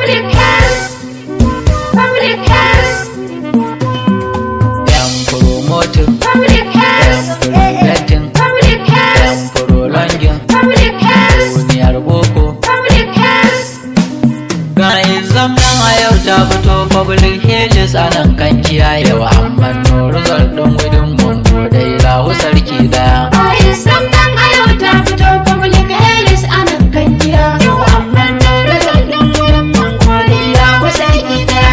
public health, public health, yan promoting, public yan health, preventing, public yan health, prolonging, public health, duniyar boko. public health. Ga exam nan a yau ta fito public health a nan kan kiyayewa amma no result ɗin gudun mun gode lahu sarki daya. Bayan sannan a yau ta fito public health a nan kan gida. Yau amma na result ɗin wurin mun gode ya kusa gida.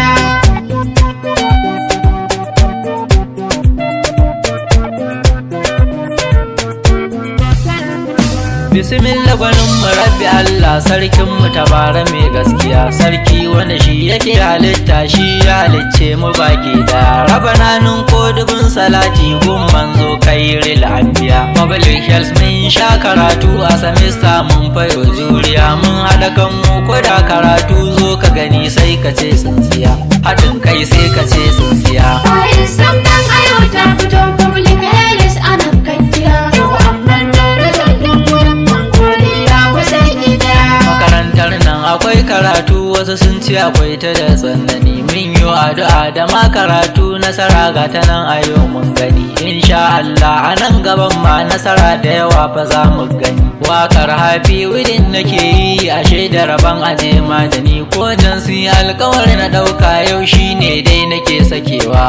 Bismillah gwanin mu rabbi Allah sarkin mu tabara mai gaskiya sarki wanda shi yake halitta shi ya halicce mu baki da rabana nun ko dubin salati gun manzo kairil anbiya public health mun sha karatu a semester mun fayo juriya mun hada kan mu ko da karatu zo ka gani sai ka ce tsintsiya haɗin kai sai ka ce tsintsiya. Bayan sannan a yau ta fito public health a nan kan gida. Yau amma na result ɗin wurin mun gode ya kusa gida. Makarantar nan akwai karatu wasu sun ce akwai ta da tsanani min yi addu'a da ma karatu nasara ga ta nan a yau mun gani insha Allah a nan gaban ma nasara da yawa fa za mu gani wakar hafi widin nake yi ashe da rabon aje ma da ni ko jan sun yi alkawari na ɗauka yau shine dai nake sakewa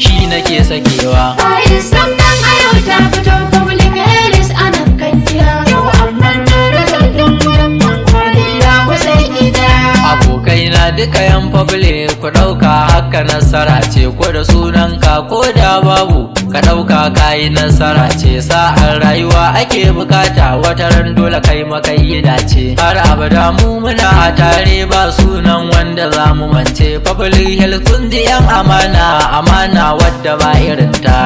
shi nake sakewa. Bayan sannan a yau ta fito public health a nan kan gida. Yau amma na result ɗin wurin mun gode ya kusa gida. Abokaina duka yan public ku ɗauka haka nasara ce ko da sunanka ko da babu ka ɗauka kayi nasara ce sa'ar rayuwa ake bukata wataran dole kai makayi dace har abada mu muna a tare ba sunan wanda za mu mance public health kun ji yan amana amana wadda ba irinta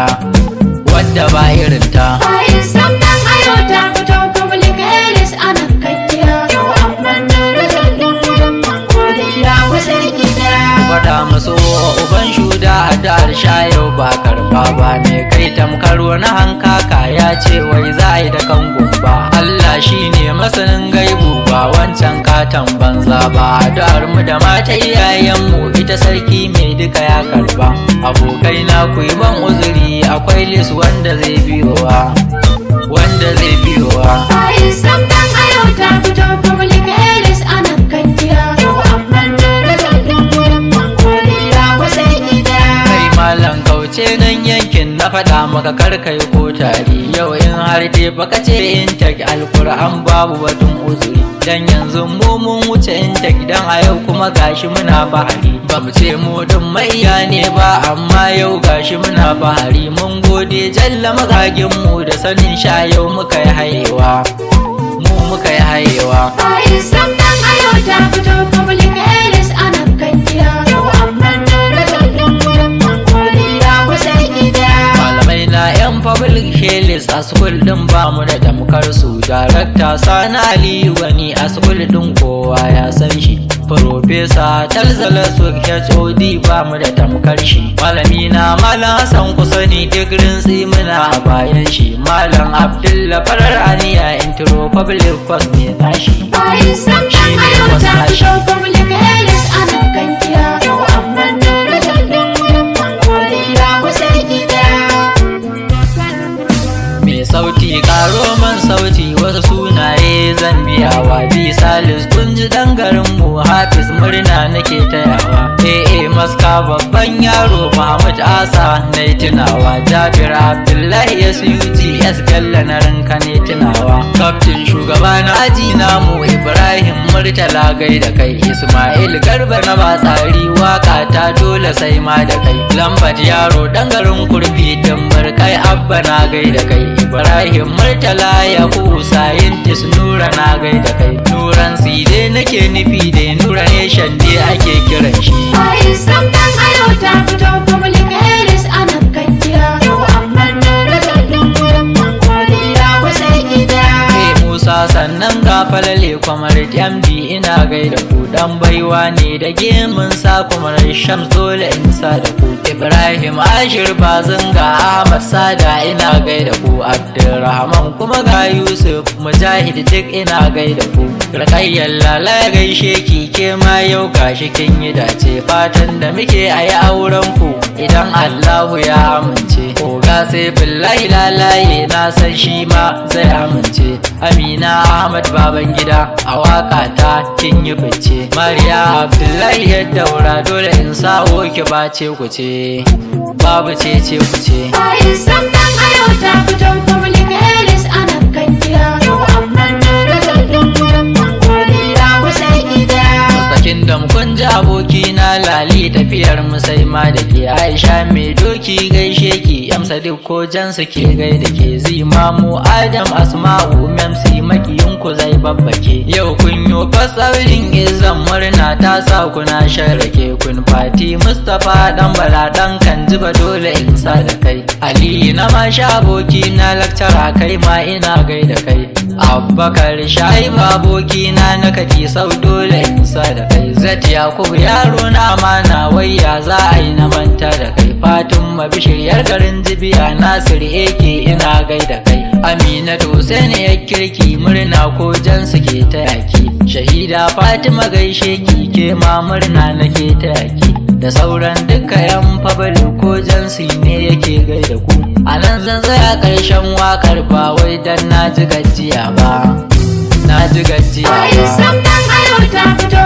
wadda ba irinta. Bayan sannan a yau ta fito public health a nan kan gida. Yau amma na result ɗin wurin mun gode ya kusa gida. Faɗa masu uban shuda a da'ar yau ba karfa ba ne kai tamkar wani hankaka ya ce wai za a yi da kan gumba Allah shi ne masanin gaibu ba wancan katon banza ba da'ar mu da mata iyayenmu ita sarki mai duka ya karba abokai na ku yi ban uzuri akwai lis wanda zai biyowa wanda zai biyowa. Bayan sannan a yau ta fito public health a nan kan gida. Yau amma na result ɗin wurin mun gode ya kusa gida. Kai malam kauce nan yankin na faɗa maka karkai ko tari yau in har dai baka ce intek alkur'an babu batun uzuri dan yanzu mu mun wuce intek dan a yau kuma gashi muna bahari ba mu ce mu din maiya ne ba amma yau gashi muna bahari mun gode jalla magagin mu da sanin sha yau muka yi hayewa mu muka yi hayewa. Bayan sannan a yau ta fito public health a nan kan gida. Yau amma na result ɗin wurin mun gode ya kusa gida. Malamai na yan public health a school din ba mu da tamkar su darakta Sani Aliyu wani a school din kowa ya san shi Profesa Talzala su HOD ba mu da tamkar shi malami na Malam Hassan Kusani digirin tsimina a bayan shi Malam Abdullah farar aniya intro public course ne nashi. Bayan sannan a yau ta fito public health a nan kan gida. Yau amma na result ɗin wurin mun gode ya kusa gida. Mai sauti karo man sauti wasu sunaye zan biyawa bi salis kun ji dan garin mu Hafiz murna nake tayawa maska babban yaro Muhammad Asa na tunawa Jabir Abdullahi SUG Bello na ranka ne tunawa Kaftin shugaba na aji namu Ibrahim Murtala gai da kai Ismail Garba na batsari waka ta dole sai ma da kai Lambat yaro dan garin kurfi dimbar kai abba na gai da kai Ibrahim Murtala Yakubu Scientist Nura na gai da kai Nuran Side nake nufi da Nura Nation dai ake kiran shi. Bayan sannan a yau ta fito public health a nan kan gida. Yau amma na result ɗin wurin mun gode ya kusa gida. Musa sannan ga falale kwamar MD ina gaida ku dan baiwa ne da gemun sa kwamar Shams dole in sa da ku Ibrahim Ashir Bazanga Ahmad Sada ina gaida ku Abdulrahman kuma ga Yusuf Mujahid duk ina gaida ku Rakayyar Lala gaishe ki ke ma yau gashi kin yi dace fatan da muke ayi auren ku idan Allahu ya amince Oga sai billahi lalaye na san shi ma zai amince Amina Ahmad Babangida a waka ta kin yi fice Mariya Abdullahi Yaddaura dole in sawo ki bace ku ce babu ce ku ce bayan sannan a yau ta fito public health ana kan kira yau amman da zallin gudan godiya wasai gida Mustakin da kun ji abokina Lali tafiyar musai ma da ke Aisha mai doki gaishe ki Yamsa duk kojensu ke gaida ke Zimamu Adam Asma'u Memsi makiyin ku zai babbake yau kun yo fasarin izan murna ta sa kuna sharake kun fati Mustapha dan bala dan kan jiba dole in sa da kai Ali na ma sha abokina lakcara kai ma ina gaida kai Abubakar Shaib abokina na kadi sau dole in sa da kai Zat Yakubu yaro na amana wayya za a yi na manta da kai Fatima Bishir yar garin Jibiya Nasir ake ina gaida kai Aminatu Hussein ya kirki murna ko jansu ke ta yaki Shahida Fatima gaishe ki ke ma murna nake ta yaki da sauran duka yan fabali ko jansu ne yake gaida ku anan zan tsaya karshen wakar ba wai dan na ji gajiya ba bayan sannan a yau ta fito